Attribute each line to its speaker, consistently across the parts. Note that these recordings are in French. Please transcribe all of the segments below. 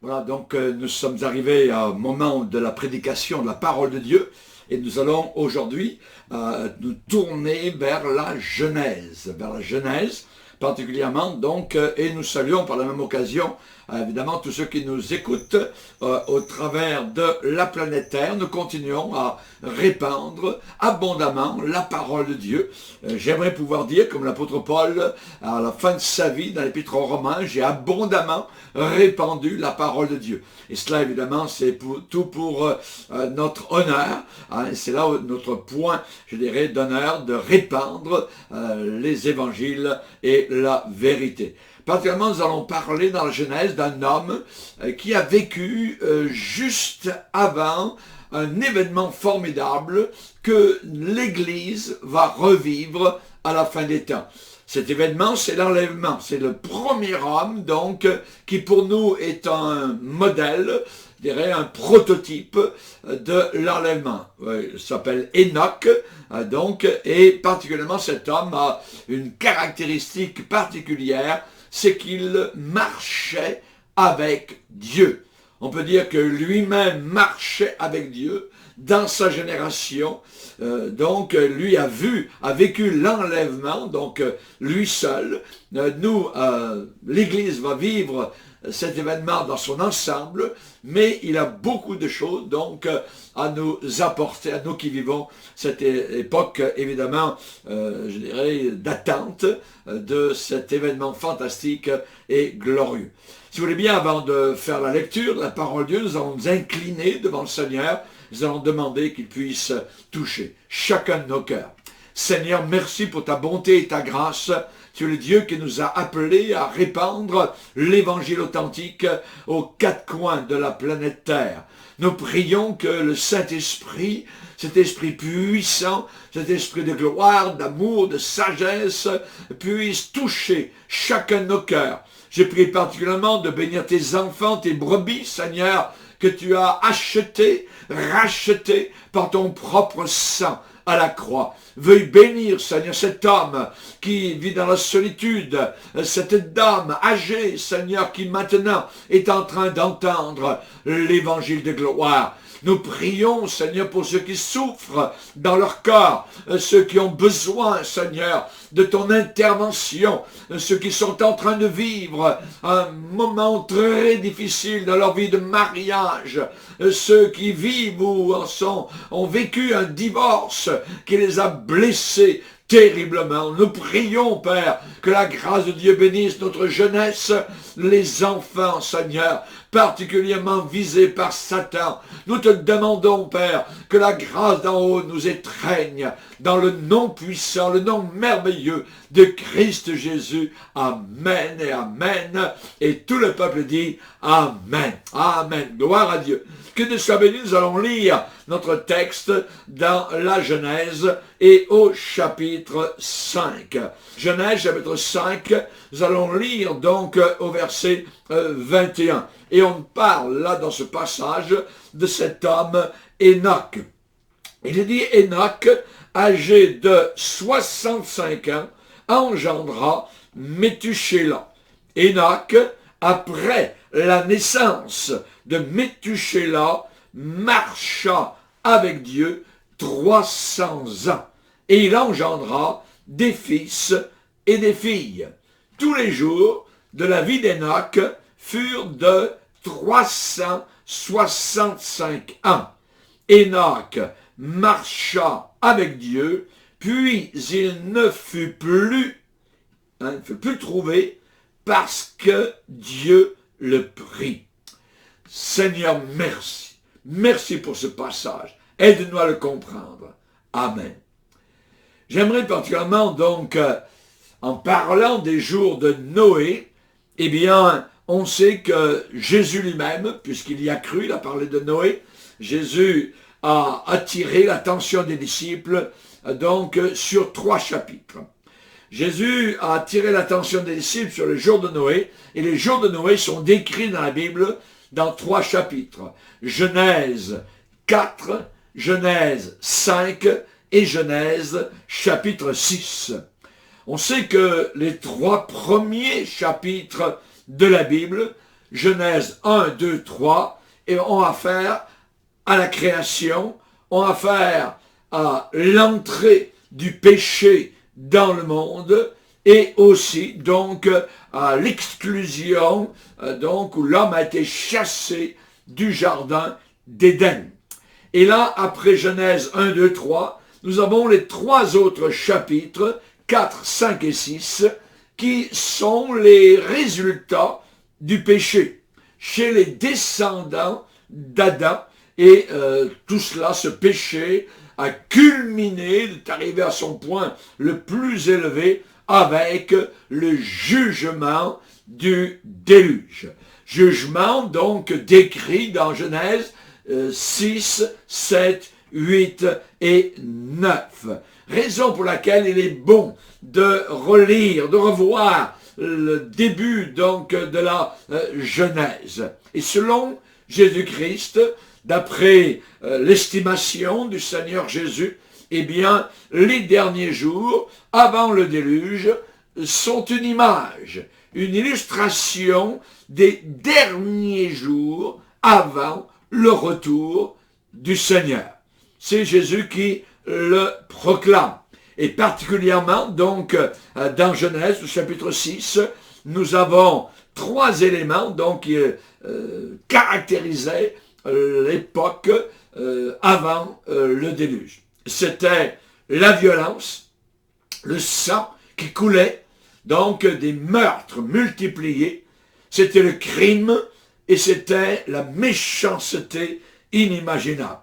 Speaker 1: Voilà, donc nous sommes arrivés au moment de la prédication de la parole de Dieu et nous allons aujourd'hui nous tourner vers la Genèse, particulièrement donc, et nous saluons par la même occasion évidemment tous ceux qui nous écoutent au travers de la planète Terre. Nous continuons à répandre abondamment la parole de Dieu. J'aimerais pouvoir dire, comme l'apôtre Paul, à la fin de sa vie, dans l'Épître aux Romains, j'ai abondamment répandu la parole de Dieu. Et cela, évidemment, c'est tout pour notre honneur. C'est là notre point, je dirais, d'honneur, de répandre les évangiles et la vérité. Particulièrement, nous allons parler dans la Genèse d'un homme qui a vécu juste avant un événement formidable que l'Église va revivre à la fin des temps. Cet événement, c'est l'enlèvement. C'est le premier homme, donc, qui pour nous est un modèle, je dirais un prototype de l'enlèvement. Il s'appelle Enoch, donc, et particulièrement cet homme a une caractéristique particulière, c'est qu'il marchait avec Dieu. On peut dire que lui-même marchait avec Dieu dans sa génération. Donc, lui a vécu l'enlèvement, donc lui seul. Nous, l'Église va vivre cet événement dans son ensemble, mais il a beaucoup de choses donc à nous apporter, à nous qui vivons cette époque évidemment, je dirais, d'attente de cet événement fantastique et glorieux. Si vous voulez bien, avant de faire la lecture de la parole de Dieu, nous allons nous incliner devant le Seigneur, nous allons demander qu'il puisse toucher chacun de nos cœurs. Seigneur, merci pour ta bonté et ta grâce. Tu es le Dieu qui nous a appelés à répandre l'évangile authentique aux quatre coins de la planète Terre. Nous prions que le Saint-Esprit, cet esprit puissant, cet esprit de gloire, d'amour, de sagesse, puisse toucher chacun de nos cœurs. Je prie particulièrement de bénir tes enfants, tes brebis, Seigneur, que tu as achetés, rachetés par ton propre sang à la croix. Veuille bénir, Seigneur, cet homme qui vit dans la solitude, cette dame âgée, Seigneur, qui maintenant est en train d'entendre l'évangile de gloire. Nous prions, Seigneur, pour ceux qui souffrent dans leur corps, ceux qui ont besoin, Seigneur, de ton intervention, ceux qui sont en train de vivre un moment très difficile dans leur vie de mariage, ceux qui vivent ou ont vécu un divorce qui les a blessés terriblement. Nous prions, Père, que la grâce de Dieu bénisse notre jeunesse, les enfants, Seigneur, particulièrement visés par Satan. Nous te demandons, Père, que la grâce d'en haut nous étreigne dans le nom puissant, le nom merveilleux de Christ Jésus. Amen et Amen. Et tout le peuple dit Amen. Amen. Gloire à Dieu. Que Dieu soit béni. Nous allons lire notre texte dans la Genèse et au chapitre 5. Genèse chapitre 5, nous allons lire donc au verset 21. Et on parle là dans ce passage de cet homme Enoch. Il est dit Enoch, âgé de 65 ans, engendra Méthusélah. Enoch, après la naissance de Méthusélah, marcha avec Dieu 300 ans. Et il engendra des fils et des filles. Tous les jours de la vie d'Enoch furent de 365 ans. Enoch marcha avec Dieu, puis il ne fut plus trouvé parce que Dieu le prit. Seigneur, merci. Merci pour ce passage. Aide-nous à le comprendre. Amen. J'aimerais particulièrement donc, en parlant des jours de Noé, eh bien, on sait que Jésus lui-même, puisqu'il y a cru, il a parlé de Noé, Jésus a attiré l'attention des disciples donc sur 3 chapitres. Jésus a attiré l'attention des disciples sur les jours de Noé, et les jours de Noé sont décrits dans la Bible dans 3 chapitres. Genèse 4, Genèse 5 et Genèse chapitre 6. On sait que les 3 premiers chapitres de la Bible Genèse 1, 2, 3, et on a affaire à la création, on a affaire à l'entrée du péché dans le monde, et aussi donc à l'exclusion, donc où l'homme a été chassé du jardin d'Éden. Et là, après Genèse 1, 2, 3, nous avons les 3 autres chapitres, 4, 5 et 6, qui sont les résultats du péché chez les descendants d'Adam. Et tout cela, ce péché, a culminé, est arrivé à son point le plus élevé avec le jugement du déluge. Jugement donc décrit dans Genèse 6, 7, 8 et 9. Raison pour laquelle il est bon de relire, de revoir le début donc de la Genèse. Et selon Jésus-Christ, d'après l'estimation du Seigneur Jésus, eh bien, les derniers jours, avant le déluge, sont une image, une illustration des derniers jours avant le retour du Seigneur. C'est Jésus qui le proclame. Et particulièrement, donc, dans Genèse, au chapitre 6, nous avons 3 éléments donc, qui caractérisaient l'époque avant le déluge. C'était la violence, le sang qui coulait, donc des meurtres multipliés, c'était le crime et c'était la méchanceté inimaginable.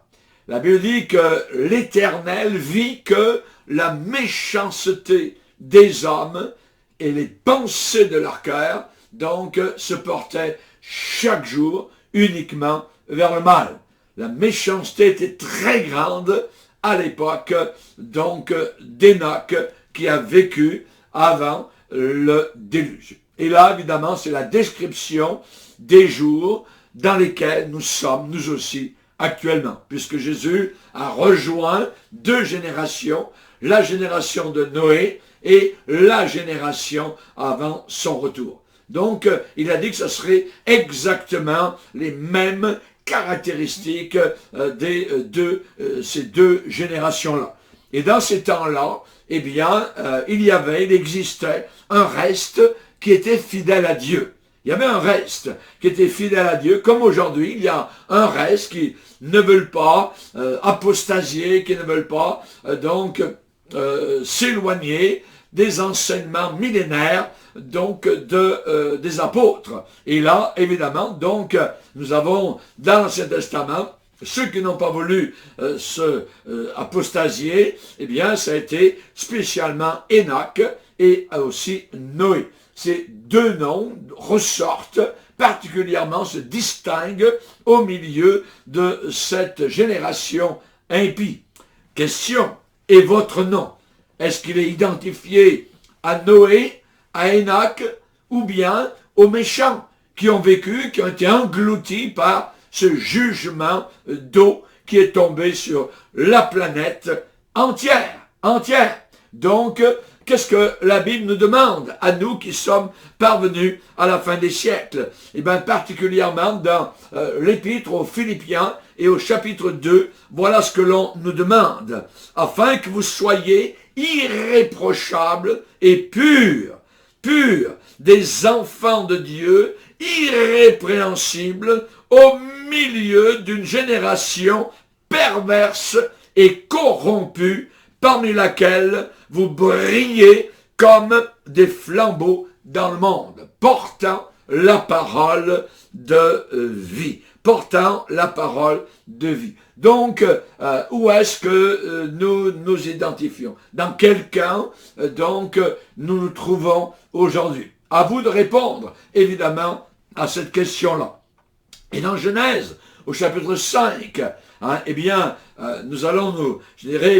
Speaker 1: La Bible dit que l'Éternel vit que la méchanceté des hommes et les pensées de leur cœur, donc, se portaient chaque jour uniquement vers le mal. La méchanceté était très grande à l'époque, donc, d'Enoch, qui a vécu avant le déluge. Et là, évidemment, c'est la description des jours dans lesquels nous sommes, nous aussi, actuellement, puisque Jésus a rejoint 2 générations, la génération de Noé et la génération avant son retour. Donc, il a dit que ce serait exactement les mêmes caractéristiques ces 2 générations-là. Et dans ces temps-là, eh bien, il existait un reste qui était fidèle à Dieu. Il y avait un reste qui était fidèle à Dieu, comme aujourd'hui, il y a un reste qui ne veulent pas apostasier, qui ne veulent pas s'éloigner des enseignements millénaires donc des apôtres. Et là, évidemment, donc, nous avons dans l'Ancien Testament ceux qui n'ont pas voulu apostasier, eh bien, ça a été spécialement Enoch et aussi Noé. Ces 2 noms ressortent, particulièrement se distinguent au milieu de cette génération impie. Question, et votre nom? Est-ce qu'il est identifié à Noé, à Enoch, ou bien aux méchants qui ont vécu, qui ont été engloutis par ce jugement d'eau qui est tombé sur la planète entière. Donc, qu'est-ce que la Bible nous demande à nous qui sommes parvenus à la fin des siècles? Eh bien, particulièrement dans l'épître aux Philippiens et au chapitre 2, voilà ce que l'on nous demande. Afin que vous soyez irréprochables et purs, des enfants de Dieu, irrépréhensibles, au milieu d'une génération perverse et corrompue, parmi laquelle vous brillez comme des flambeaux dans le monde, portant la parole de vie. Portant la parole de vie. Donc, où est-ce que nous nous identifions? Dans quel camp, donc, nous nous trouvons aujourd'hui? À vous de répondre, évidemment, à cette question-là. Et dans Genèse, au chapitre 5, eh bien, nous allons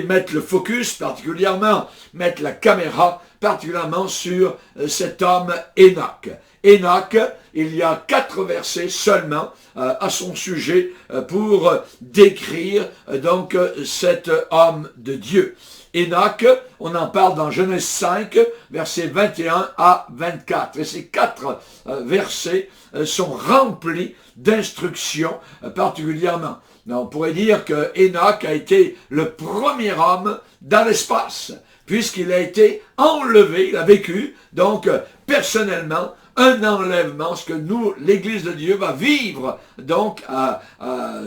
Speaker 1: mettre le focus, particulièrement, mettre la caméra particulièrement sur cet homme Enoch. Enoch, il y a 4 versets seulement à son sujet pour décrire donc cet homme de Dieu. Enoch, on en parle dans Genèse 5, versets 21 à 24. Et ces 4 versets sont remplis d'instructions particulièrement. On pourrait dire que Enoch a été le premier homme dans l'espace, puisqu'il a été enlevé, il a vécu, donc personnellement, un enlèvement, ce que nous, l'Église de Dieu, va vivre, donc,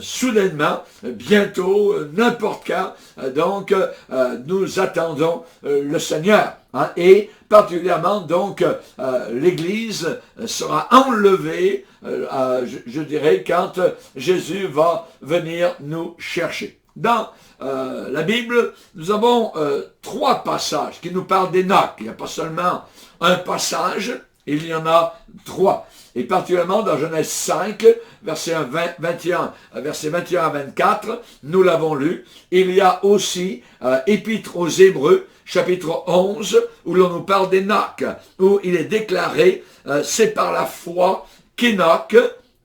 Speaker 1: soudainement, bientôt, n'importe quand, donc, nous attendons le Seigneur, hein, et particulièrement, donc, l'Église sera enlevée, je dirais, quand Jésus va venir nous chercher. Dans la Bible, nous avons 3 passages qui nous parlent d'Enoch. Il n'y a pas seulement un passage, il y en a 3. Et particulièrement dans Genèse 5, verset 21 à 24, nous l'avons lu. Il y a aussi Épître aux Hébreux, chapitre 11, où l'on nous parle d'Enoch, où il est déclaré, c'est par la foi qu'Enoch,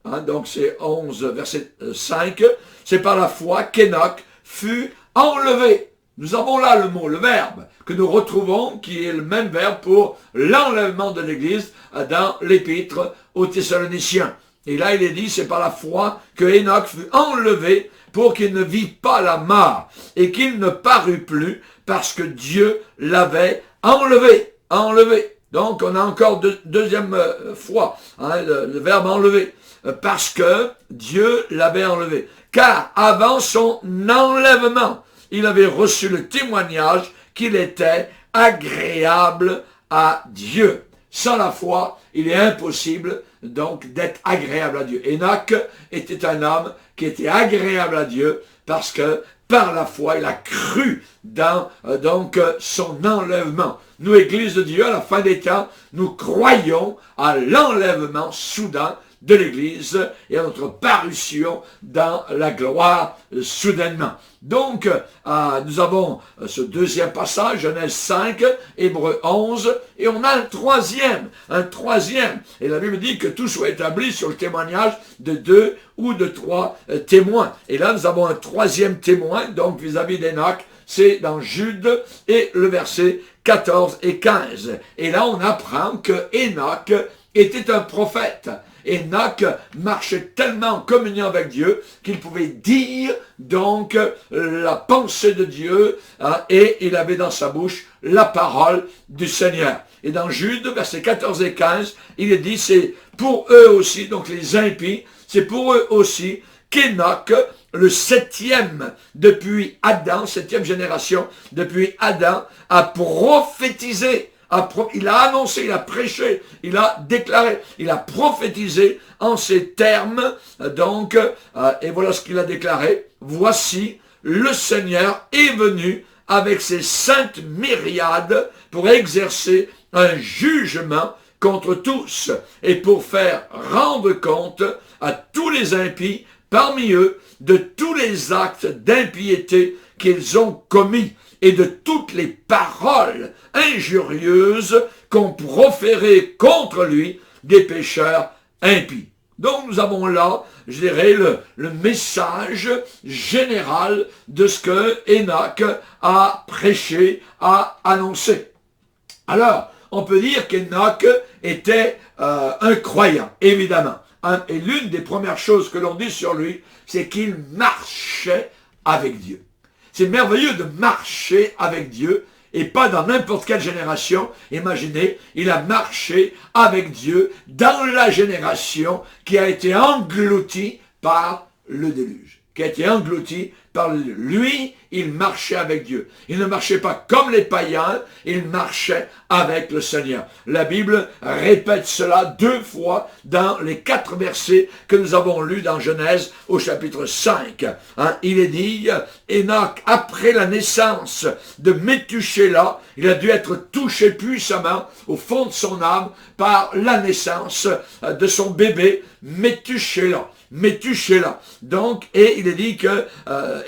Speaker 1: hein, donc c'est 11, verset 5, c'est par la foi qu'Enoch fut enlevé. Nous avons là le mot, le verbe, que nous retrouvons, qui est le même verbe pour l'enlèvement de l'Église dans l'Épître aux Thessaloniciens. Et là, il est dit, c'est par la foi que Enoch fut enlevé pour qu'il ne vit pas la mort et qu'il ne parut plus parce que Dieu l'avait enlevé. Enlevé. Donc, on a encore deuxième fois, hein, le verbe enlever. Parce que Dieu l'avait enlevé. Car avant son enlèvement, il avait reçu le témoignage qu'il était agréable à Dieu. Sans la foi, il est impossible donc d'être agréable à Dieu. Enoch était un homme qui était agréable à Dieu parce que par la foi, il a cru dans donc son enlèvement. Nous, Église de Dieu, à la fin des temps, nous croyons à l'enlèvement soudain de l'Église et à notre parution dans la gloire soudainement. Donc, nous avons ce deuxième passage, Genèse 5, Hébreux 11, et on a un troisième. Et la Bible dit que tout soit établi sur le témoignage de 2 ou de 3 témoins. Et là, nous avons un troisième témoin, donc vis-à-vis d'Enoch, c'est dans Jude et le verset 14 et 15. Et là, on apprend que Enoch était un prophète. Enoch marchait tellement en communion avec Dieu qu'il pouvait dire donc la pensée de Dieu, hein, et il avait dans sa bouche la parole du Seigneur. Et dans Jude, versets 14 et 15, il est dit, c'est pour eux aussi, donc les impies, c'est pour eux aussi qu'Enoch, le 7e depuis Adam, 7e génération depuis Adam, a prophétisé. Il a annoncé, il a prêché, il a déclaré, il a prophétisé en ces termes, donc, et voilà ce qu'il a déclaré. Voici, le Seigneur est venu avec ses saintes myriades pour exercer un jugement contre tous et pour faire rendre compte à tous les impies parmi eux de tous les actes d'impiété qu'ils ont commis et de toutes les paroles injurieuses qu'ont proférées contre lui des pécheurs impies. Donc nous avons là, je dirais, le message général de ce que Enoch a prêché, a annoncé. Alors, on peut dire qu'Enoch était un croyant, évidemment. Et l'une des premières choses que l'on dit sur lui, c'est qu'il marchait avec Dieu. C'est merveilleux de marcher avec Dieu et pas dans n'importe quelle génération. Imaginez, il a marché avec Dieu dans la génération qui a été engloutie par le déluge. Qui a été engloutie par le déluge. Lui, il marchait avec Dieu. Il ne marchait pas comme les païens, il marchait avec le Seigneur. La Bible répète cela 2 fois dans les 4 versets que nous avons lus dans Genèse au chapitre 5. Hein, il est dit, Enoch, après la naissance de Méthusélah, il a dû être touché puissamment au fond de son âme par la naissance de son bébé Méthusélah. Donc, et il est dit que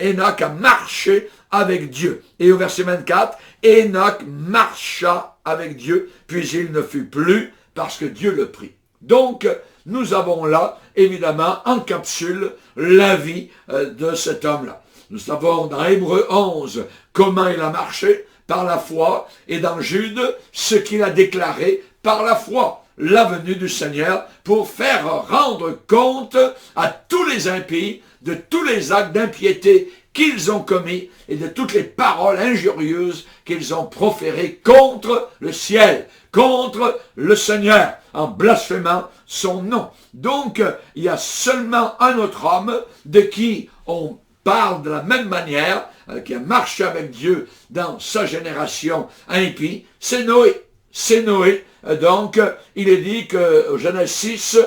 Speaker 1: Enoch a marché avec Dieu. Et au verset 24, Enoch marcha avec Dieu, puis il ne fut plus parce que Dieu le prit. Donc, nous avons là, évidemment, en capsule, la vie de cet homme-là. Nous savons dans Hébreux 11 comment il a marché par la foi, et dans Jude, ce qu'il a déclaré par la foi, la venue du Seigneur, pour faire rendre compte à tous les impies de tous les actes d'impiété qu'ils ont commis et de toutes les paroles injurieuses qu'ils ont proférées contre le ciel, contre le Seigneur, en blasphémant son nom. Donc, il y a seulement un autre homme de qui on parle de la même manière, qui a marché avec Dieu dans sa génération impie, c'est Noé. C'est Noé. Donc, il est dit qu'au Genèse 6,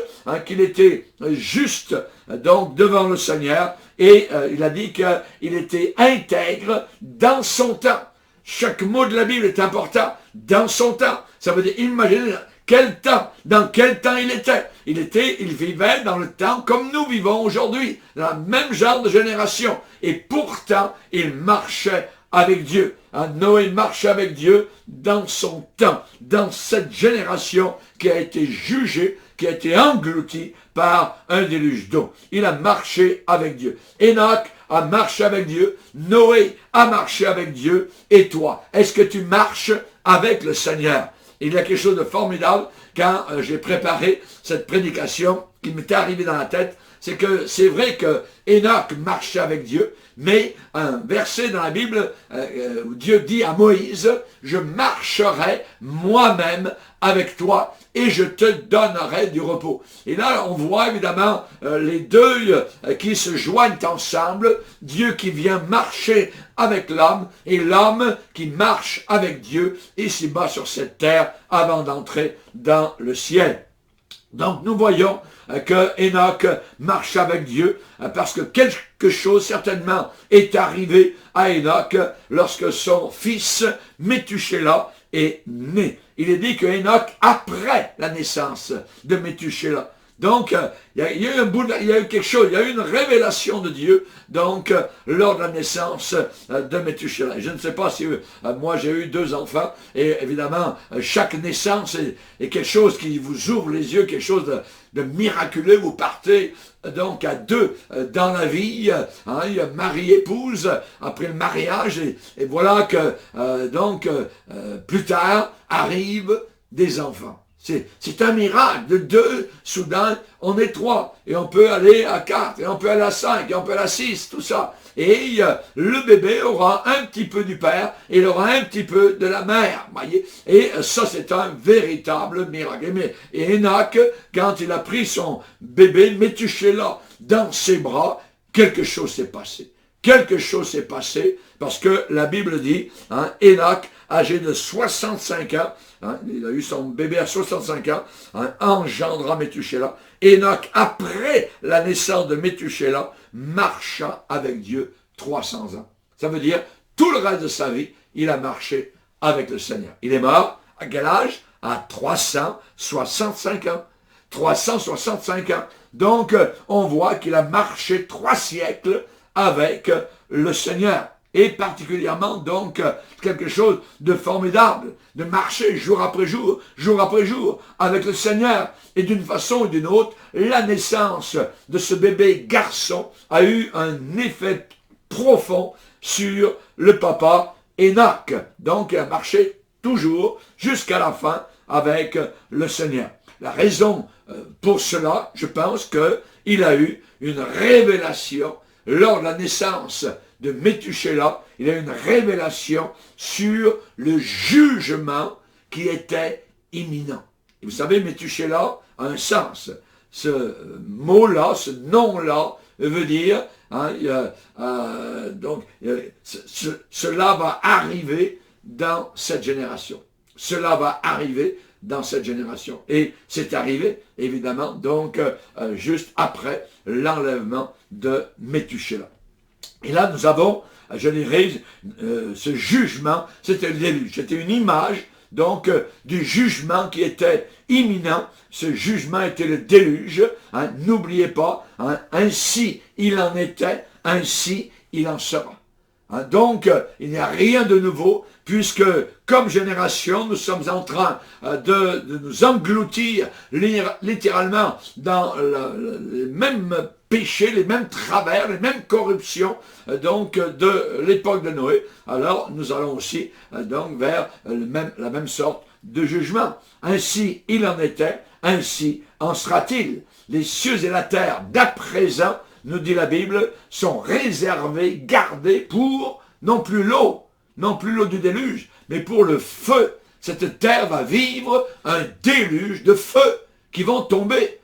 Speaker 1: qu'il était juste donc devant le Seigneur, et il a dit qu'il était intègre dans son temps. Chaque mot de la Bible est important dans son temps. Ça veut dire, imaginez quel temps, dans quel temps il était. Il vivait dans le temps comme nous vivons aujourd'hui, dans le même genre de génération. Et pourtant, il marchait avec Dieu. Noé marchait avec Dieu dans son temps, dans cette génération qui a été jugée, qui a été engloutie par un déluge d'eau. Il a marché avec Dieu. Enoch a marché avec Dieu. Noé a marché avec Dieu. Et toi, est-ce que tu marches avec le Seigneur? Il y a quelque chose de formidable quand j'ai préparé cette prédication qui m'était arrivée dans la tête. C'est que c'est vrai que Enoch marchait avec Dieu, mais un verset dans la Bible où Dieu dit à Moïse, « Je marcherai moi-même avec toi et je te donnerai du repos. » Et là, on voit évidemment les deux qui se joignent ensemble, Dieu qui vient marcher avec l'homme et l'homme qui marche avec Dieu ici-bas sur cette terre avant d'entrer dans le ciel. Donc nous voyons que Enoch marche avec Dieu parce que quelque chose certainement est arrivé à Enoch lorsque son fils Méthusélah est né. Il est dit que Enoch, après la naissance de Méthusélah, donc, il y a eu quelque chose, il y a eu une révélation de Dieu, donc, lors de la naissance de Méthusélah. Je ne sais pas si moi j'ai eu 2 enfants, et évidemment, chaque naissance est quelque chose qui vous ouvre les yeux, quelque chose de miraculeux. Vous partez donc à 2 dans la vie, il y a mari-épouse, après le mariage, et voilà que, plus tard, arrivent des enfants. C'est un miracle. De 2, soudain, on est 3. Et on peut aller à 4, et on peut aller à 5, et on peut aller à 6, tout ça. Et le bébé aura un petit peu du père, et il aura un petit peu de la mère. Voyez. Et ça, c'est un véritable miracle. Et Enoch, quand il a pris son bébé, Méthusélah, dans ses bras, quelque chose s'est passé. Quelque chose s'est passé, parce que la Bible dit, Enoch, âgé de 65 ans, il a eu son bébé à 65 ans, engendra Méthusélah. Enoch, après la naissance de Méthusélah, marcha avec Dieu 300 ans. Ça veut dire, tout le reste de sa vie, il a marché avec le Seigneur. Il est mort, à quel âge? À 365 ans. 365 ans. Donc, on voit qu'il a marché 3 siècles avec le Seigneur. Et particulièrement, donc, quelque chose de formidable, de marcher jour après jour, avec le Seigneur. Et d'une façon ou d'une autre, la naissance de ce bébé garçon a eu un effet profond sur le papa Enoch. Donc, il a marché toujours jusqu'à la fin avec le Seigneur. La raison pour cela, je pense qu'il a eu une révélation lors de la naissance de Méthusélah. Il a eu une révélation sur le jugement qui était imminent. Et vous savez, Méthusélah a un sens. Ce mot-là, ce nom-là, veut dire, cela va arriver dans cette génération. Cela va arriver dans cette génération. Et c'est arrivé, évidemment, donc, juste après l'enlèvement de Méthusélah. Et là, nous avons, je dirais, ce jugement, c'était le déluge. C'était une image, donc, du jugement qui était imminent. Ce jugement était le déluge. N'oubliez pas, ainsi il en était, ainsi il en sera. Donc, il n'y a rien de nouveau puisque comme génération, nous sommes en train de nous engloutir littéralement dans les mêmes péchés, les mêmes travers, les mêmes corruptions donc de l'époque de Noé. Alors nous allons aussi donc vers la même sorte de jugement. Ainsi il en était, ainsi en sera-t-il. Les cieux et la terre d'à présent, nous dit la Bible, sont réservés, gardés pour non plus l'eau du déluge, mais pour le feu. Cette terre va vivre un déluge de feu qui va tomber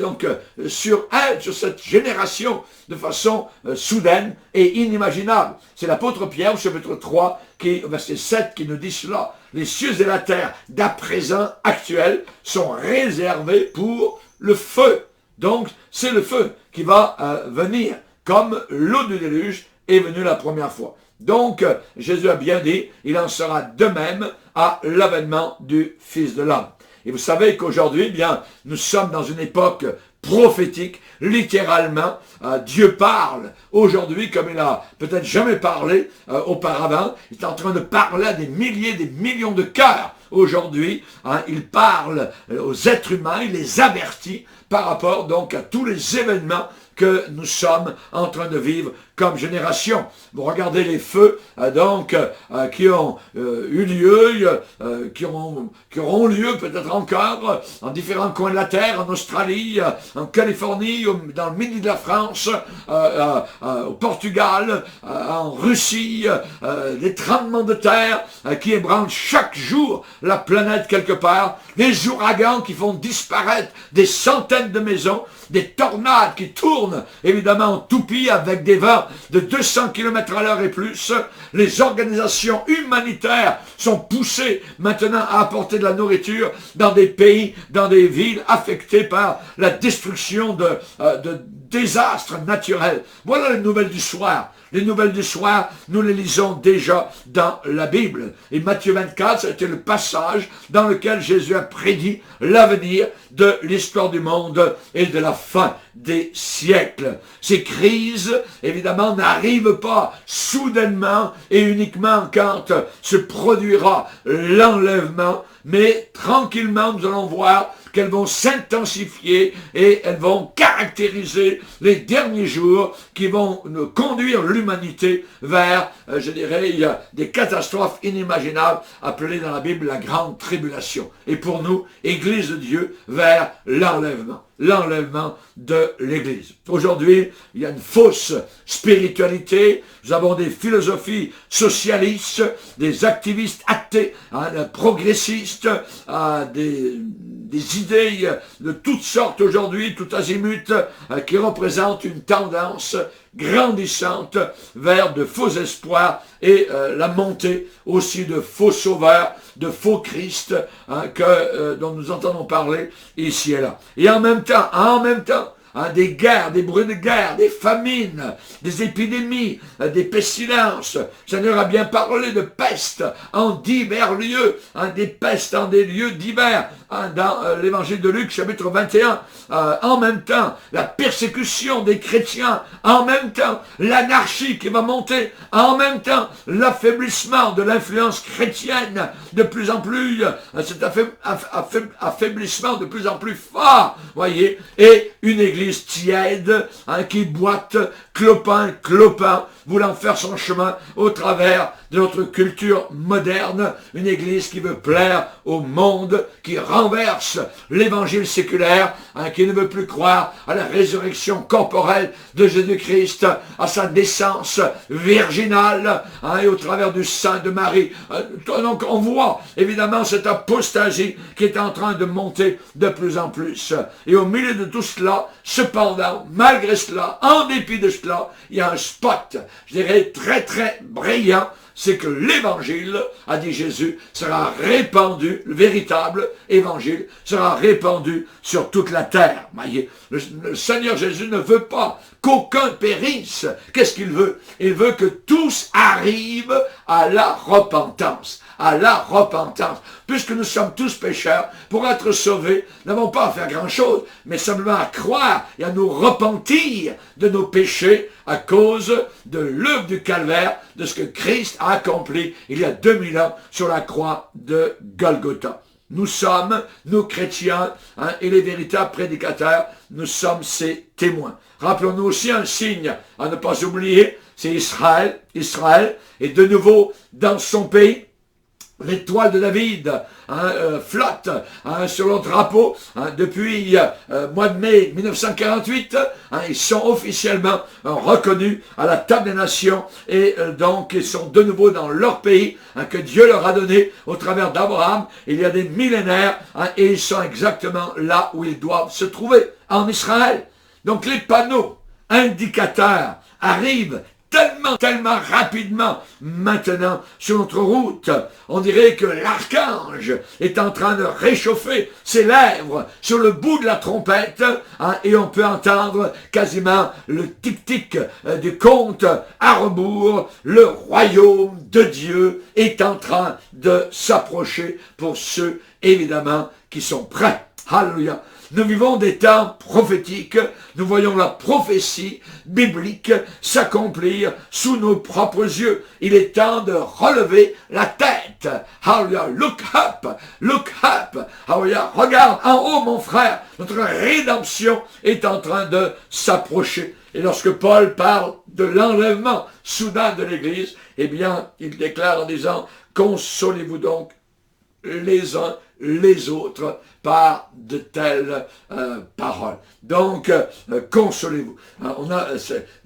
Speaker 1: donc sur elle, sur cette génération, de façon soudaine et inimaginable. C'est l'apôtre Pierre, au chapitre 3, verset 7, qui nous dit cela. Les cieux et la terre d'à présent actuels sont réservés pour le feu. Donc, c'est le feu qui va venir, comme l'eau du déluge est venue la première fois. Donc, Jésus a bien dit, il en sera de même à l'avènement du Fils de l'homme. Et vous savez qu'aujourd'hui, bien, nous sommes dans une époque prophétique, littéralement. Dieu parle aujourd'hui comme il a peut-être jamais parlé auparavant. Il est en train de parler à des milliers, des millions de cœurs aujourd'hui. Il parle aux êtres humains, il les avertit par rapport donc à tous les événements que nous sommes en train de vivre comme génération. Vous regardez les feux qui ont eu lieu, qui auront lieu peut-être encore en différents coins de la terre, en Australie, en Californie, dans le midi de la France, au Portugal, en Russie, des tremblements de terre qui ébranlent chaque jour la planète quelque part, des ouragans qui font disparaître des centaines de maisons, des tornades qui tournent évidemment en toupie avec des vents de 200 km à l'heure et plus. Les organisations humanitaires sont poussées maintenant à apporter de la nourriture dans des pays, dans des villes affectées par la destruction de désastres naturels. Voilà les nouvelles du soir. Les nouvelles du soir, nous les lisons déjà dans la Bible. Et Matthieu 24, c'était le passage dans lequel Jésus a prédit l'avenir de l'histoire du monde et de la fin des siècles. Ces crises, évidemment, n'arrivent pas soudainement et uniquement quand se produira l'enlèvement, mais tranquillement, nous allons voir qu'elles vont s'intensifier et elles vont caractériser les derniers jours qui vont conduire l'humanité vers, je dirais, des catastrophes inimaginables appelées dans la Bible la grande tribulation. Et pour nous, Église de Dieu, vers l'enlèvement de l'Église. Aujourd'hui, il y a une fausse spiritualité, nous avons des philosophies socialistes, des activistes athées, progressistes, des idées de toutes sortes aujourd'hui, tout azimut, qui représentent une tendance grandissante vers de faux espoirs et la montée aussi de faux sauveurs, de faux Christ dont nous entendons parler ici et là. Et en même temps, des guerres, des bruits de guerre, des famines, des épidémies, des pestilences. Le Seigneur a bien parlé de peste en divers lieux, des pestes en des lieux divers, dans l'évangile de Luc, chapitre 21. En même temps, la persécution des chrétiens, en même temps, l'anarchie qui va monter, en même temps, l'affaiblissement de l'influence chrétienne de plus en plus, cet affaiblissement de plus en plus fort, voyez, et une église tiède, qui boite, clopin, voulant faire son chemin au travers de notre culture moderne, une église qui veut plaire au monde, qui renverse l'évangile séculaire, qui ne veut plus croire à la résurrection corporelle de Jésus-Christ, à sa naissance virginale, et au travers du sein de Marie. Donc on voit évidemment cette apostasie qui est en train de monter de plus en plus. Et au milieu de tout cela, cependant, malgré cela, en dépit de cela, il y a un spot, je dirais très très brillant, c'est que l'évangile, a dit Jésus, sera répandu, le véritable évangile sera répandu sur toute la terre. Voyez, le Seigneur Jésus ne veut pas qu'aucun périsse. Qu'est-ce qu'il veut? Il veut que tous arrivent à la repentance. À la repentance. Puisque nous sommes tous pécheurs, pour être sauvés, nous n'avons pas à faire grand-chose, mais simplement à croire et à nous repentir de nos péchés à cause de l'œuvre du calvaire, de ce que Christ accompli il y a 2000 ans sur la croix de Golgotha. Nous sommes, nous chrétiens, et les véritables prédicateurs, nous sommes ses témoins. Rappelons-nous aussi un signe à ne pas oublier, c'est Israël. Israël est de nouveau dans son pays. L'étoile de David flotte sur le drapeau depuis mois de mai 1948. Ils sont officiellement reconnus à la table des nations et donc ils sont de nouveau dans leur pays que Dieu leur a donné au travers d'Abraham. Il y a des millénaires et ils sont exactement là où ils doivent se trouver, en Israël. Donc les panneaux indicateurs arrivent tellement rapidement maintenant sur notre route. On dirait que l'archange est en train de réchauffer ses lèvres sur le bout de la trompette et on peut entendre quasiment le tic-tic du compte à rebours. Le royaume de Dieu est en train de s'approcher pour ceux, évidemment, qui sont prêts. Alléluia. Nous vivons des temps prophétiques, nous voyons la prophétie biblique s'accomplir sous nos propres yeux. Il est temps de relever la tête. Hallelujah, look up, look up. Hallelujah, regarde en haut mon frère, notre rédemption est en train de s'approcher. Et lorsque Paul parle de l'enlèvement soudain de l'Église, eh bien, il déclare en disant, consolez-vous donc les uns les autres par de telles paroles. Donc, consolez-vous. On a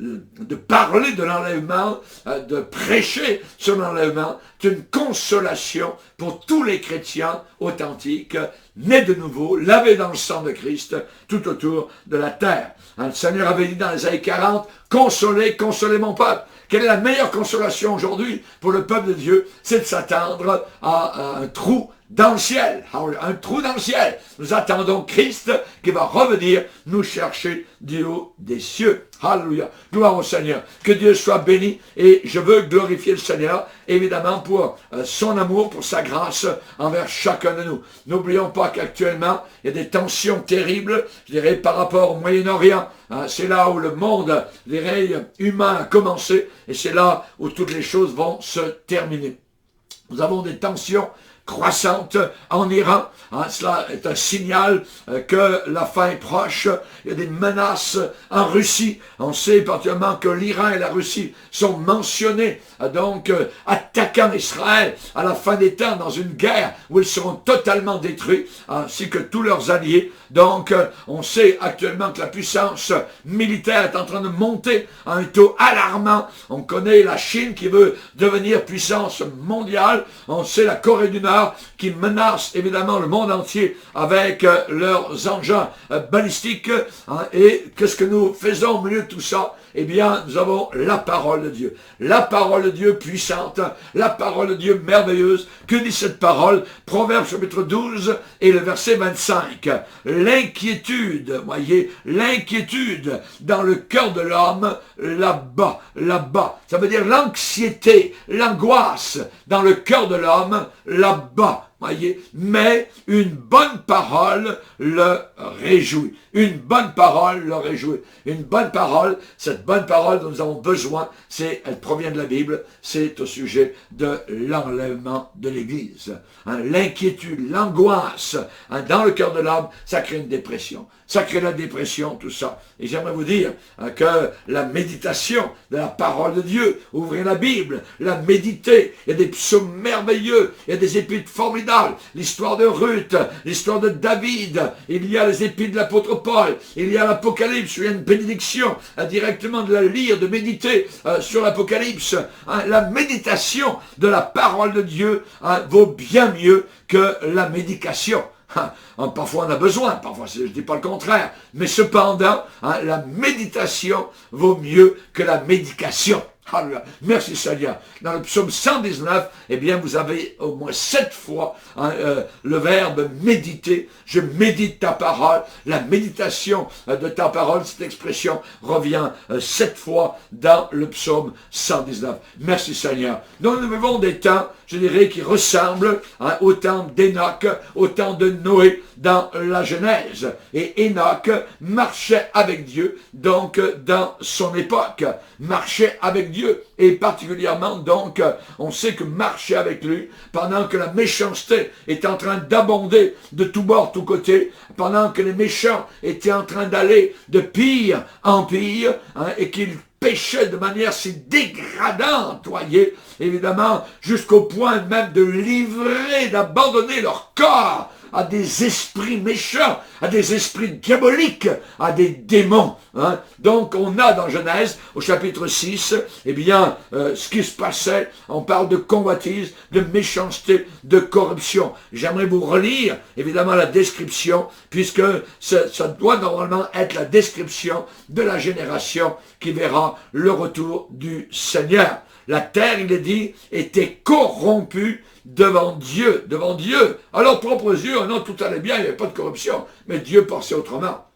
Speaker 1: de parler de l'enlèvement, de prêcher sur l'enlèvement, c'est une consolation pour tous les chrétiens authentiques, nés de nouveau, lavés dans le sang de Christ, tout autour de la terre. Le Seigneur avait dit dans Ésaïe 40, consolez, consolez mon peuple. Quelle est la meilleure consolation aujourd'hui pour le peuple de Dieu? C'est de s'attendre à un trou dans le ciel. Un trou dans le ciel. Nous attendons Christ qui va revenir nous chercher du haut des cieux. Alléluia. Gloire au Seigneur. Que Dieu soit béni et je veux glorifier le Seigneur, évidemment, pour son amour, pour sa grâce envers chacun de nous. N'oublions pas qu'actuellement, il y a des tensions terribles, je dirais, par rapport au Moyen-Orient. C'est là où le monde, je dirais, humain a commencé et c'est là où toutes les choses vont se terminer. Nous avons des tensions croissante en Iran. Cela est un signal que la fin est proche. Il y a des menaces en Russie. On sait particulièrement que l'Iran et la Russie sont mentionnés donc attaquant Israël à la fin des temps dans une guerre où ils seront totalement détruits, ainsi que tous leurs alliés. Donc on sait actuellement que la puissance militaire est en train de monter à un taux alarmant. On connaît la Chine qui veut devenir puissance mondiale. On sait la Corée du Nord qui menace évidemment le monde entier avec leurs engins balistiques. Et qu'est-ce que nous faisons au milieu de tout ça? Eh bien, nous avons la parole de Dieu. La parole de Dieu puissante, la parole de Dieu merveilleuse. Que dit cette parole? Proverbe chapitre 12 et le verset 25. L'inquiétude, voyez, l'inquiétude dans le cœur de l'homme, là-bas, là-bas. Ça veut dire l'anxiété, l'angoisse dans le cœur de l'homme, là-bas. Voyez, mais une bonne parole le réjouit. Une bonne parole le réjouit. Une bonne parole, cette bonne parole dont nous avons besoin, elle provient de la Bible, c'est au sujet de l'enlèvement de l'Église. L'inquiétude, l'angoisse dans le cœur de l'homme, ça crée une dépression. Ça crée la dépression, tout ça. Et j'aimerais vous dire que la méditation de la parole de Dieu, ouvrez la Bible, la méditer, il y a des psaumes merveilleux, il y a des épîtres formidables, l'histoire de Ruth, l'histoire de David, il y a les épîtres de l'apôtre Paul, il y a l'Apocalypse, il y a une bénédiction directement de la lire, de méditer sur l'Apocalypse. La méditation de la parole de Dieu vaut bien mieux que la médication. Parfois on a besoin, parfois je ne dis pas le contraire, mais cependant, la méditation vaut mieux que la médication. Merci Seigneur. Dans le psaume 119, eh bien, vous avez au moins 7 fois le verbe méditer. Je médite ta parole. La méditation de ta parole, cette expression revient 7 fois dans le psaume 119. Merci Seigneur. Donc nous vivons des temps, je dirais, qui ressemblent au temps d'Enoch, au temps de Noé dans la Genèse. Et Enoch marchait avec Dieu, donc dans son époque, marchait avec Dieu. Dieu. Et particulièrement, donc, on sait que marcher avec lui, pendant que la méchanceté est en train d'abonder de tous bords, tous côtés, pendant que les méchants étaient en train d'aller de pire en pire, et qu'ils péchaient de manière si dégradante, voyez, évidemment, jusqu'au point même de livrer, d'abandonner leur corps à des esprits méchants, à des esprits diaboliques, à des démons. Donc on a dans Genèse, au chapitre 6, eh bien, ce qui se passait, on parle de convoitise, de méchanceté, de corruption. J'aimerais vous relire, évidemment, la description, puisque ça doit normalement être la description de la génération qui verra le retour du Seigneur. La terre, il est dit, était corrompue devant Dieu, devant Dieu. À leurs propres yeux, non, tout allait bien, il n'y avait pas de corruption. Mais Dieu pensait autrement.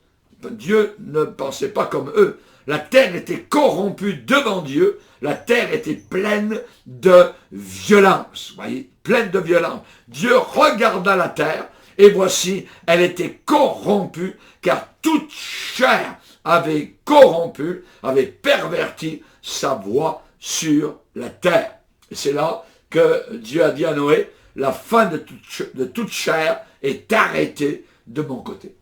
Speaker 1: Dieu ne pensait pas comme eux. La terre était corrompue devant Dieu. La terre était pleine de violence. Vous voyez, pleine de violence. Dieu regarda la terre, et voici, elle était corrompue, car toute chair avait corrompu, avait perverti sa voie sur la terre. Et c'est là que Dieu a dit à Noé, la fin de toute chair est arrêtée de mon côté.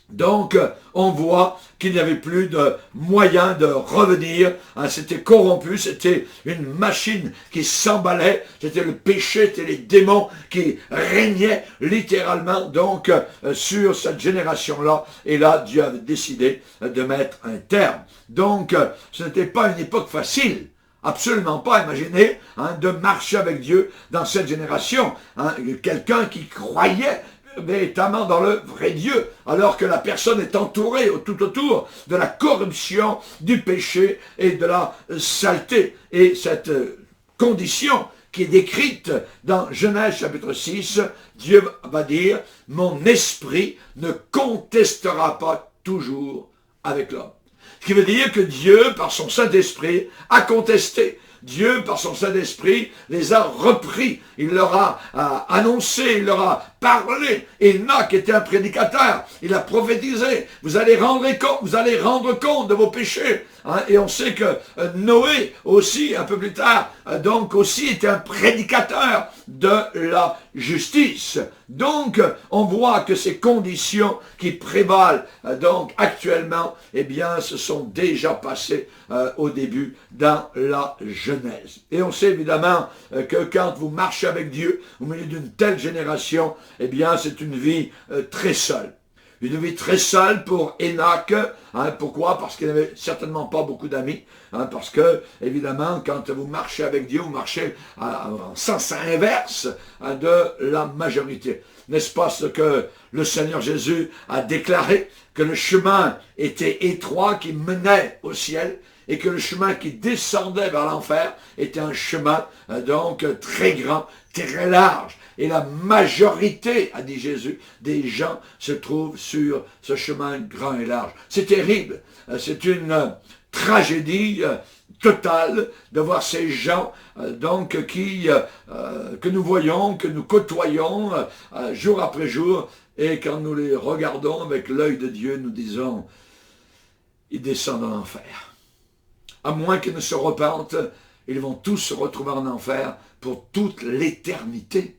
Speaker 1: Donc, on voit qu'il n'y avait plus de moyen de revenir. C'était corrompu, c'était une machine qui s'emballait, c'était le péché, c'était les démons qui régnaient littéralement donc sur cette génération-là. Et là, Dieu avait décidé de mettre un terme. Donc, ce n'était pas une époque facile. Absolument pas, imaginez, de marcher avec Dieu dans cette génération. Quelqu'un qui croyait véritablement dans le vrai Dieu, alors que la personne est entourée tout autour de la corruption, du péché et de la saleté. Et cette condition qui est décrite dans Genèse chapitre 6, Dieu va dire, mon esprit ne contestera pas toujours avec l'homme. Ce qui veut dire que Dieu, par son Saint-Esprit, a contesté. Dieu, par son Saint-Esprit, les a repris. Il leur a annoncé, il leur a parlé. Enoch était un prédicateur. Il a prophétisé. Vous allez rendre compte de vos péchés. Et on sait que Noé aussi, un peu plus tard, donc aussi était un prédicateur de la justice. Donc, on voit que ces conditions qui prévalent donc actuellement, eh bien, se sont déjà passées au début dans la Genèse. Et on sait évidemment que quand vous marchez avec Dieu, au milieu d'une telle génération, eh bien, c'est une vie très seule. Une vie très seule pour Enoch. Pourquoi? Parce qu'il n'avait certainement pas beaucoup d'amis. Parce que, évidemment, quand vous marchez avec Dieu, vous marchez en sens inverse de la majorité. N'est-ce pas ce que le Seigneur Jésus a déclaré? Que le chemin était étroit qui menait au ciel, et que le chemin qui descendait vers l'enfer était un chemin donc très grand, très large. Et la majorité, a dit Jésus, des gens se trouvent sur ce chemin grand et large. C'est terrible. C'est une tragédie totale de voir ces gens donc que nous voyons, que nous côtoyons jour après jour, et quand nous les regardons avec l'œil de Dieu, nous disons, ils descendent en enfer. À moins qu'ils ne se repentent, ils vont tous se retrouver en enfer pour toute l'éternité.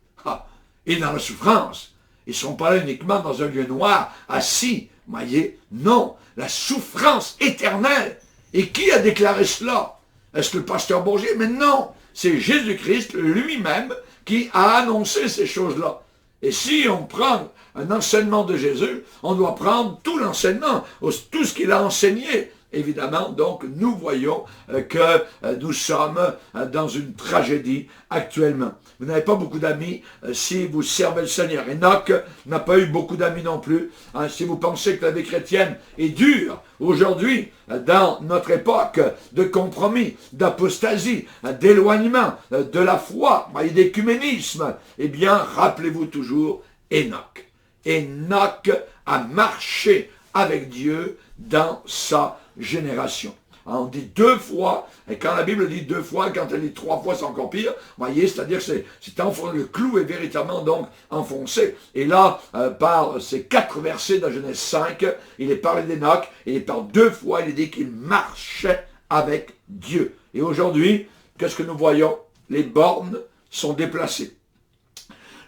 Speaker 1: Et dans la souffrance. Ils ne sont pas là uniquement dans un lieu noir, assis. Voyez, non, la souffrance éternelle. Et qui a déclaré cela? Est-ce que le pasteur Bourgier? Mais non, c'est Jésus-Christ lui-même qui a annoncé ces choses-là. Et si on prend un enseignement de Jésus, on doit prendre tout l'enseignement, tout ce qu'il a enseigné. Évidemment, donc, nous voyons que nous sommes dans une tragédie actuellement. Vous n'avez pas beaucoup d'amis si vous servez le Seigneur. Enoch n'a pas eu beaucoup d'amis non plus. Si vous pensez que la vie chrétienne est dure aujourd'hui, dans notre époque de compromis, d'apostasie, d'éloignement de la foi et d'écuménisme, eh bien, rappelez-vous toujours Enoch. Enoch a marché avec Dieu dans sa génération. On dit deux fois, et quand la Bible dit deux fois, quand elle dit trois fois, c'est encore pire. Voyez, c'est-à-dire que c'est enfoncé, le clou est véritablement donc enfoncé. Et là, par ces 4 versets de Genèse 5, il est parlé d'Enoch, et par 2 fois, il est dit qu'il marchait avec Dieu. Et aujourd'hui, qu'est-ce que nous voyons? Les bornes sont déplacées.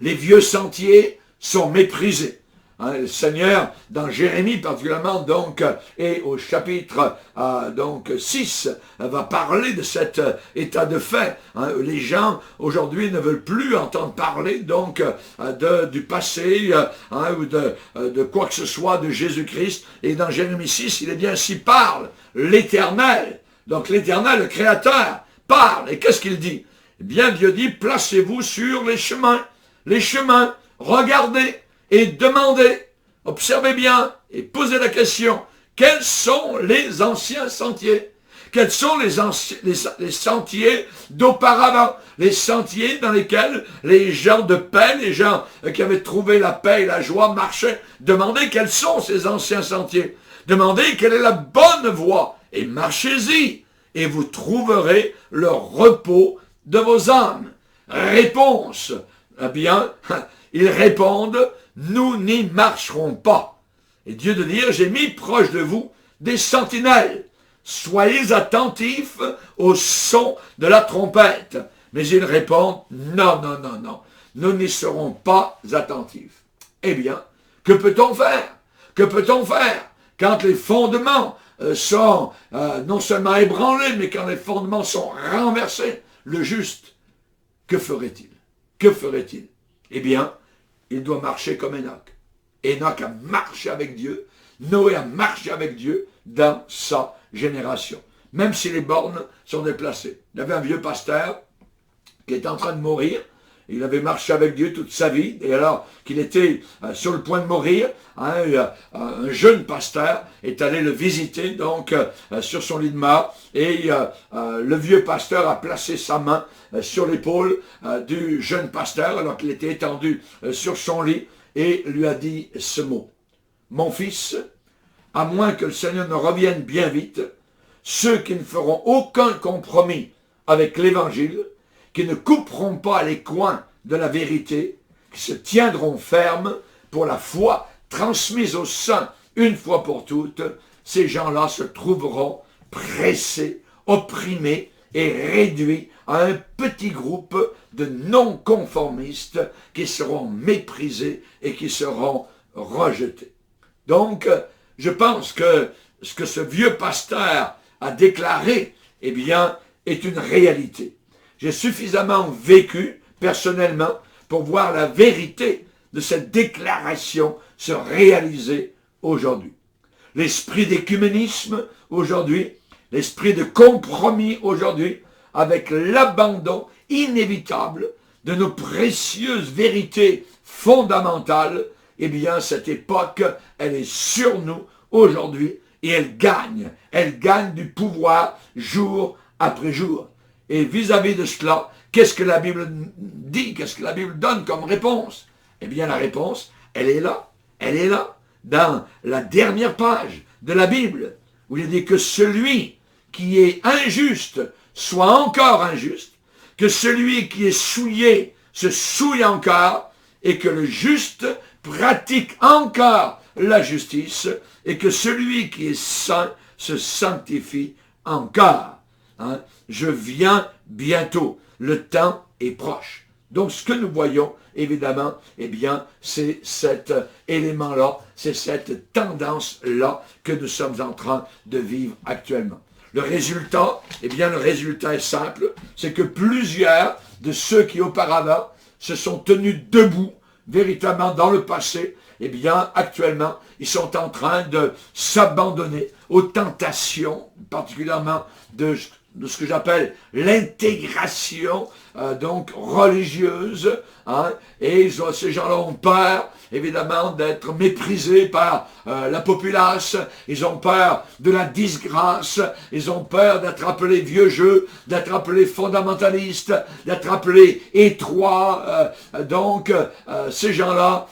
Speaker 1: Les vieux sentiers sont méprisés. Hein, le Seigneur, dans Jérémie particulièrement, donc, et au chapitre 6, va parler de cet état de fait. Hein, les gens, aujourd'hui, ne veulent plus entendre parler, donc, du passé, ou de quoi que ce soit de Jésus-Christ. Et dans Jérémie 6, il est bien ainsi parle l'Éternel. Donc, l'Éternel, le Créateur, parle. Et qu'est-ce qu'il dit? Eh bien, Dieu dit, placez-vous sur les chemins. Les chemins, regardez et demandez, observez bien et posez la question, quels sont les anciens sentiers? Quels sont les sentiers d'auparavant? Les sentiers dans lesquels les gens de paix, les gens qui avaient trouvé la paix et la joie marchaient. Demandez quels sont ces anciens sentiers. Demandez quelle est la bonne voie et marchez-y et vous trouverez le repos de vos âmes. Réponse. Eh bien, ils répondent, nous n'y marcherons pas. Et Dieu de dire, j'ai mis proche de vous des sentinelles. Soyez attentifs au son de la trompette. Mais ils répondent, non, non, non, non, nous n'y serons pas attentifs. Eh bien, que peut-on faire? Que peut-on faire quand les fondements sont non seulement ébranlés, mais quand les fondements sont renversés? Le juste, que ferait-il? Que ferait-il? Eh bien, il doit marcher comme Enoch. Enoch a marché avec Dieu. Noé a marché avec Dieu dans sa génération. Même si les bornes sont déplacées. Il y avait un vieux pasteur qui était en train de mourir. Il avait marché avec Dieu toute sa vie. Et alors qu'il était sur le point de mourir, un jeune pasteur est allé le visiter donc sur son lit de mort. Et le vieux pasteur a placé sa main sur l'épaule du jeune pasteur alors qu'il était étendu sur son lit et lui a dit ce mot. Mon fils, à moins que le Seigneur ne revienne bien vite, ceux qui ne feront aucun compromis avec l'évangile, qui ne couperont pas les coins de la vérité, qui se tiendront fermes pour la foi transmise aux saints une fois pour toutes, ces gens-là se trouveront pressés, opprimés et réduits à un petit groupe de non-conformistes qui seront méprisés et qui seront rejetés. Donc, je pense que ce que ce vieux pasteur a déclaré, eh bien, est une réalité. J'ai suffisamment vécu, personnellement, pour voir la vérité de cette déclaration se réaliser aujourd'hui. L'esprit d'écuménisme aujourd'hui, l'esprit de compromis aujourd'hui, avec l'abandon inévitable de nos précieuses vérités fondamentales, eh bien, cette époque, elle est sur nous aujourd'hui et elle gagne du pouvoir jour après jour. Et vis-à-vis de cela, qu'est-ce que la Bible dit? Qu'est-ce que la Bible donne comme réponse? Eh bien, la réponse, elle est là, dans la dernière page de la Bible, où il dit que celui qui est injuste soit encore injuste, que celui qui est souillé se souille encore, et que le juste pratique encore la justice, et que celui qui est saint se sanctifie encore. Hein? Je viens bientôt, le temps est proche. Donc ce que nous voyons, évidemment, eh bien, c'est cet élément-là, c'est cette tendance-là que nous sommes en train de vivre actuellement. Le résultat, eh bien, le résultat est simple, c'est que plusieurs de ceux qui auparavant se sont tenus debout, véritablement dans le passé, eh bien, actuellement, ils sont en train de s'abandonner aux tentations, particulièrement de ce que j'appelle l'intégration donc religieuse, hein, et ces gens-là ont peur, évidemment, d'être méprisés par la populace, ils ont peur de la disgrâce, ils ont peur d'être appelés vieux jeux, d'être appelés fondamentalistes, d'être appelés étroits, donc ces gens-là,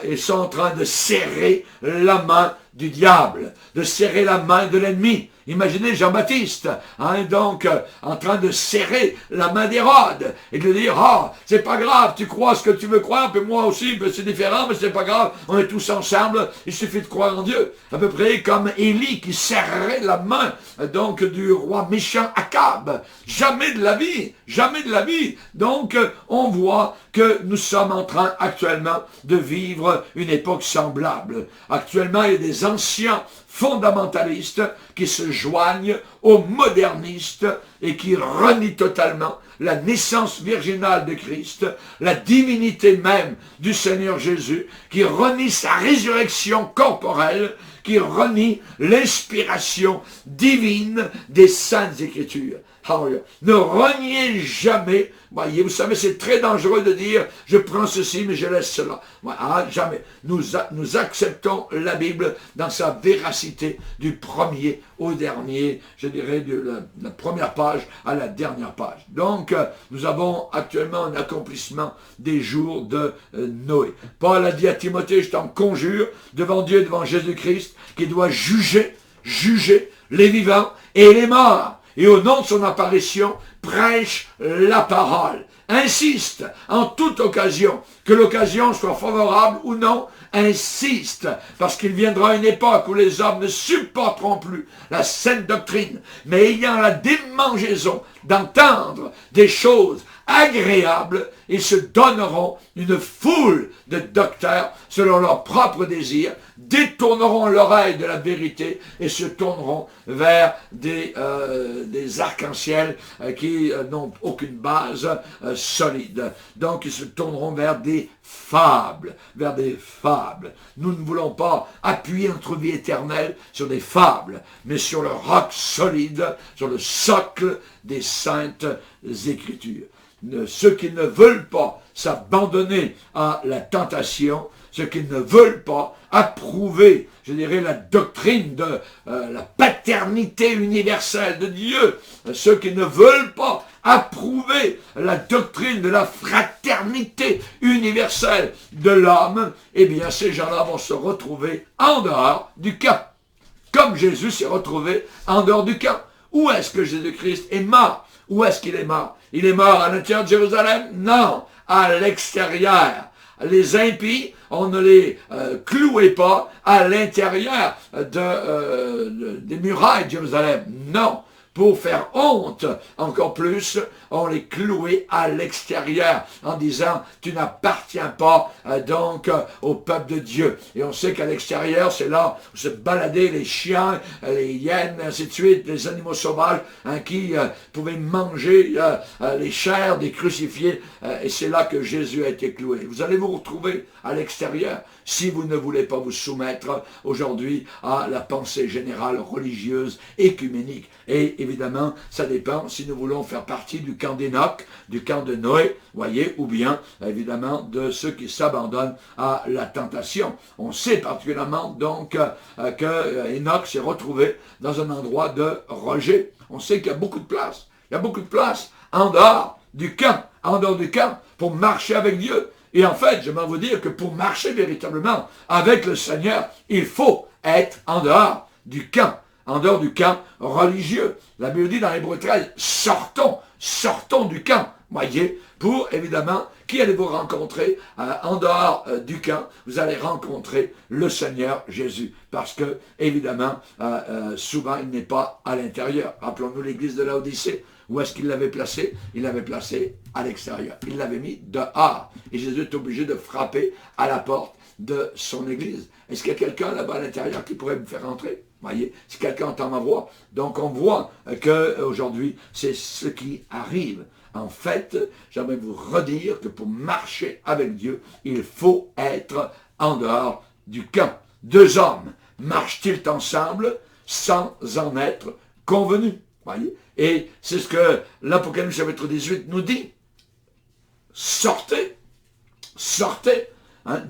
Speaker 1: ils sont en train de serrer la main du diable, de serrer la main de l'ennemi. Imaginez Jean-Baptiste, hein, donc en train de serrer la main d'Hérode, et de dire, ah, c'est pas grave, tu crois ce que tu veux croire, puis moi aussi, ben, c'est différent, mais c'est pas grave, on est tous ensemble, il suffit de croire en Dieu. À peu près comme Élie qui serrait la main donc du roi méchant Akab. Jamais de la vie, jamais de la vie. Donc on voit que nous sommes en train actuellement de vivre une époque semblable. Actuellement, il y a des anciens fondamentalistes qui se joignent aux modernistes et qui renient totalement la naissance virginale de Christ, la divinité même du Seigneur Jésus, qui renie sa résurrection corporelle, qui renie l'inspiration divine des Saintes Écritures. Hallelujah. Ne reniez jamais, voyez, vous savez, c'est très dangereux de dire, je prends ceci, mais je laisse cela. Jamais. Nous acceptons la Bible dans sa véracité du premier au dernier, je dirais, de la première page à la dernière page. Donc, nous avons actuellement un accomplissement des jours de Noé. Paul a dit à Timothée, je t'en conjure, devant Dieu, devant Jésus-Christ, qui doit juger les vivants et les morts. Et au nom de son apparition, prêche la parole. Insiste en toute occasion, que l'occasion soit favorable ou non, insiste, parce qu'il viendra une époque où les hommes ne supporteront plus la saine doctrine, mais ayant la démangeaison d'entendre des choses agréables, ils se donneront une foule de docteurs selon leurs propres désirs, détourneront l'oreille de la vérité et se tourneront vers des arcs-en-ciel qui n'ont aucune base solide. Donc ils se tourneront vers des fables, Nous ne voulons pas appuyer notre vie éternelle sur des fables, mais sur le roc solide, sur le socle des Saintes Écritures. Ceux qui ne veulent pas s'abandonner à la tentation, ceux qui ne veulent pas approuver, je dirais, la doctrine de la paternité universelle de Dieu, ceux qui ne veulent pas approuver la doctrine de la fraternité universelle de l'homme, eh bien ces gens-là vont se retrouver en dehors du camp, comme Jésus s'est retrouvé en dehors du camp. Où est-ce que Jésus-Christ est mort? Où est-ce qu'il est mort? Il est mort à l'intérieur de Jérusalem? Non, à l'extérieur. Les impies, on ne les clouait pas à l'intérieur des murailles de Jérusalem. Non, pour faire honte encore plus, on les clouait à l'extérieur en disant « tu n'appartiens pas donc au peuple de Dieu ». Et on sait qu'à l'extérieur, c'est là où se baladaient les chiens, les hyènes, ainsi de suite, les animaux sauvages qui pouvaient manger les chairs des crucifiés. Et c'est là que Jésus a été cloué. Vous allez vous retrouver à l'extérieur si vous ne voulez pas vous soumettre aujourd'hui à la pensée générale religieuse écuménique. Et évidemment, ça dépend si nous voulons faire partie du camp d'Enoch, du camp de Noé, voyez, ou bien, évidemment, de ceux qui s'abandonnent à la tentation. On sait particulièrement donc que Enoch s'est retrouvé dans un endroit de rejet. On sait qu'il y a beaucoup de place. Il y a beaucoup de place en dehors du camp, pour marcher avec Dieu. Et en fait, je vais vous dire que pour marcher véritablement avec le Seigneur, il faut être en dehors du camp religieux. La Bible dit dans Hébreux 13, sortons du camp, voyez, pour évidemment, qui allez-vous rencontrer en dehors du camp? Vous allez rencontrer le Seigneur Jésus, parce que, évidemment, souvent, il n'est pas à l'intérieur. Rappelons-nous l'église de Laodicée. Où est-ce qu'il l'avait placé? Il l'avait placé à l'extérieur. Il l'avait mis dehors. Et Jésus est obligé de frapper à la porte de son église. Est-ce qu'il y a quelqu'un là-bas à l'intérieur qui pourrait me faire entrer? Voyez, si quelqu'un entend ma voix. Donc on voit qu'aujourd'hui, c'est ce qui arrive. En fait, j'aimerais vous redire que pour marcher avec Dieu, il faut être en dehors du camp. Deux hommes marchent-ils ensemble sans en être convenus? Voyez? Et c'est ce que l'Apocalypse chapitre 18 nous dit. Sortez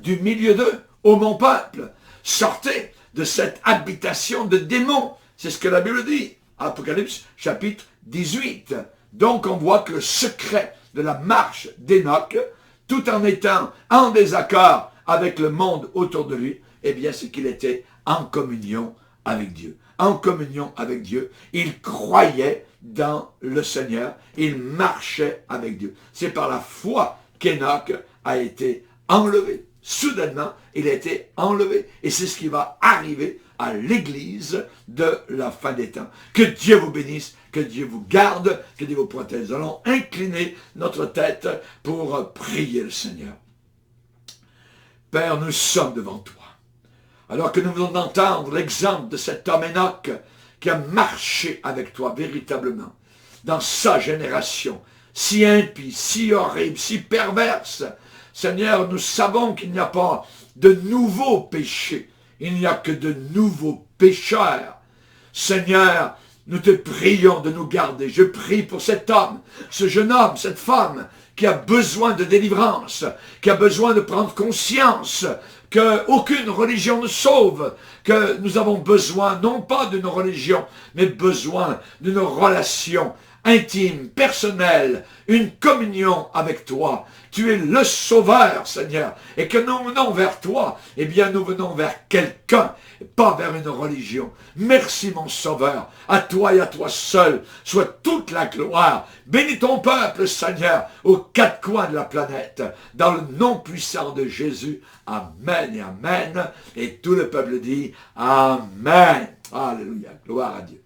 Speaker 1: du milieu d'eux, ô mon peuple. Sortez de cette habitation de démons. C'est ce que la Bible dit. Apocalypse chapitre 18. Donc on voit que le secret de la marche d'Enoch, tout en étant en désaccord avec le monde autour de lui, eh bien c'est qu'il était en communion avec Dieu. En communion avec Dieu, il croyait dans le Seigneur. Il marchait avec Dieu. C'est par la foi qu'Enoch a été enlevé. Soudainement, il a été enlevé. Et c'est ce qui va arriver à l'Église de la fin des temps. Que Dieu vous bénisse, que Dieu vous garde, que Dieu vous protège. Nous allons incliner notre tête pour prier le Seigneur. Père, nous sommes devant toi. Alors que nous venons d'entendre l'exemple de cet homme Enoch qui a marché avec toi véritablement dans sa génération, si impie, si horrible, si perverse. Seigneur, nous savons qu'il n'y a pas de nouveaux péchés, il n'y a que de nouveaux pécheurs. Seigneur, nous te prions de nous garder. Je prie pour cet homme, ce jeune homme, cette femme qui a besoin de délivrance, qui a besoin de prendre conscience qu'aucune religion ne sauve, que nous avons besoin non pas d'une religion, mais besoin d'une relation intime, personnelle, une communion avec toi. Tu es le Sauveur, Seigneur, et que nous venons vers toi, eh bien nous venons vers quelqu'un, pas vers une religion. Merci mon Sauveur, à toi et à toi seul, soit toute la gloire. Bénis ton peuple, Seigneur, aux quatre coins de la planète, dans le nom puissant de Jésus. Amen et amen. Et tout le peuple dit Amen. Alléluia, gloire à Dieu.